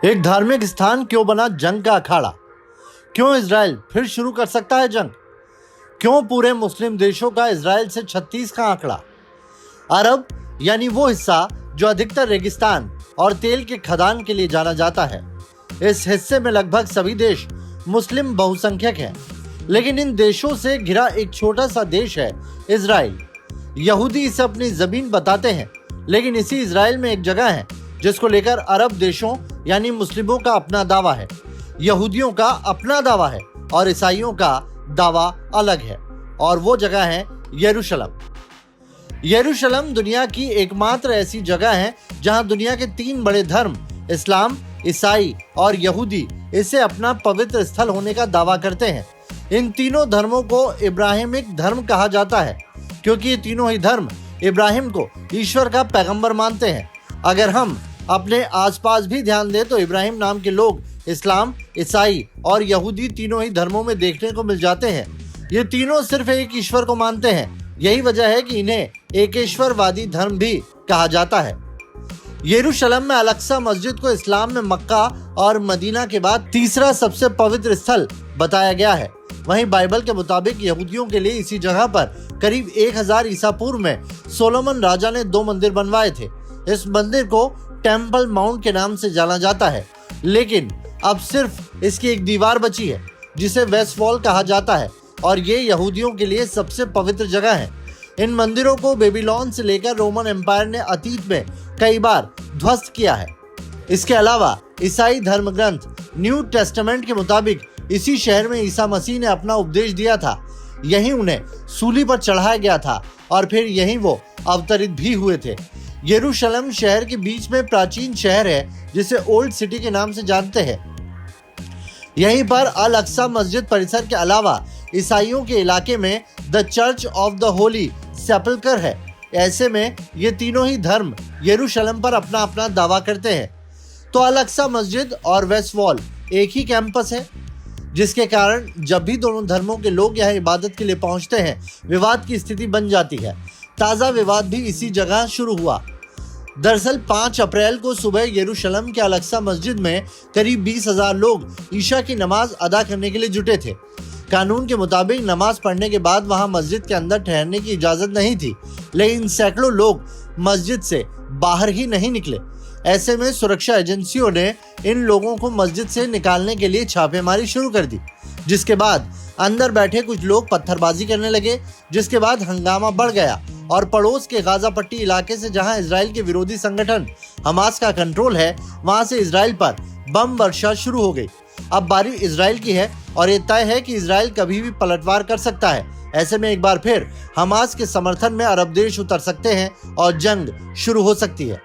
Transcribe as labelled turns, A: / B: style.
A: एक धार्मिक स्थान क्यों बना जंग का अखाड़ा? क्यों इजराइल फिर शुरू कर सकता है जंग? क्यों पूरे मुस्लिम देशों का इजराइल से 36 का आंकड़ा? अरब यानी वो हिस्सा जो अधिकतर रेगिस्तान और तेल के खदान के लिए जाना जाता है। इस हिस्से में लगभग सभी देश मुस्लिम बहुसंख्यक हैं, लेकिन इन देशों से घिरा एक छोटा सा देश है इजराइल। यहूदी इसे अपनी जमीन बताते हैं, लेकिन इसी इजराइल में एक जगह है जिसको लेकर अरब देशों यानी मुस्लिमों का अपना दावा है, यहूदियों का अपना दावा है और ईसाइयों का दावा अलग है, और वो जगह है यरूशलेम। यरूशलेम दुनिया की एकमात्र ऐसी जगह है जहां दुनिया के 3 बड़े धर्म इस्लाम, ईसाई और यहूदी इसे अपना पवित्र स्थल होने का दावा करते हैं। इन तीनों धर्मों को इब्राहिमिक धर्म कहा जाता है, क्योंकि ये तीनों ही धर्म इब्राहिम को ईश्वर का पैगंबर मानते हैं। अगर हम अपने आसपास भी ध्यान दें तो इब्राहिम नाम के लोग इस्लाम, ईसाई और यहूदी तीनों ही धर्मों में देखने को मिल जाते हैं। ये तीनों सिर्फ एक ईश्वर को मानते हैं। यही वजह है कि इन्हें एकेश्वरवादी धर्म भी कहा जाता है। यरूशलेम में अल-अक्सा मस्जिद को इस्लाम में मक्का और मदीना के बाद तीसरा सबसे पवित्र स्थल बताया गया है। वहीं बाइबल के मुताबिक यहूदियों के लिए इसी जगह पर करीब 1000 ईसा पूर्व में सोलोमन राजा ने 2 मंदिर बनवाए थे। इस मंदिर को टेम्पल माउंट के नाम से जाना जाता है, लेकिन अब सिर्फ इसकी एक दीवार बची है जिसे वेस्ट वॉल कहा जाता है, और ये यहूदियों के लिए सबसे पवित्र जगह है। इन मंदिरों को बेबीलोन से लेकर रोमन एम्पायर ने अतीत में कई बार ध्वस्त किया है। इसके अलावा ईसाई धर्म ग्रंथ न्यू टेस्टामेंट के मुताबिक इसी शहर में ईसा मसीह ने अपना उपदेश दिया था। यहीं उन्हें सूली पर चढ़ाया गया था और फिर यहीं वो अवतरित भी हुए थे। यरूशलेम शहर के बीच में प्राचीन शहर है जिसे ओल्ड सिटी के नाम से जानते हैं। यहीं पर अल-अक्सा मस्जिद परिसर के अलावा ईसाइयों के इलाके में the Church of the Holy Sepulchre है। ऐसे में ये तीनों ही धर्म यरूशलेम पर अपना अपना दावा करते हैं। तो अल-अक्सा मस्जिद और वेस्ट वॉल एक ही कैंपस है, जिसके कारण जब भी दोनों धर्मों के लोग यहाँ इबादत के लिए पहुँचते हैं, विवाद की स्थिति बन जाती है। ताज़ा विवाद भी इसी जगह शुरू हुआ। दरअसल 5 अप्रैल को सुबह यरूशलेम के अल-अक्सा मस्जिद में करीब 20,000 लोग ईशा की नमाज अदा करने के लिए जुटे थे। कानून के मुताबिक नमाज पढ़ने के बाद वहां मस्जिद के अंदर ठहरने की इजाज़त नहीं थी, लेकिन सैकड़ों लोग मस्जिद से बाहर ही नहीं निकले। ऐसे में सुरक्षा एजेंसियों ने इन लोगों को मस्जिद से निकालने के लिए छापेमारी शुरू कर दी, जिसके बाद अंदर बैठे कुछ लोग पत्थरबाजी करने लगे, जिसके बाद हंगामा बढ़ गया और पड़ोस के गाजा पट्टी इलाके से जहां इजराइल के विरोधी संगठन हमास का कंट्रोल है, वहां से इजराइल पर बम वर्षा शुरू हो गई। अब बारी इजराइल की है और ये तय है कि इजराइल कभी भी पलटवार कर सकता है। ऐसे में एक बार फिर हमास के समर्थन में अरब देश उतर सकते हैं और जंग शुरू हो सकती है।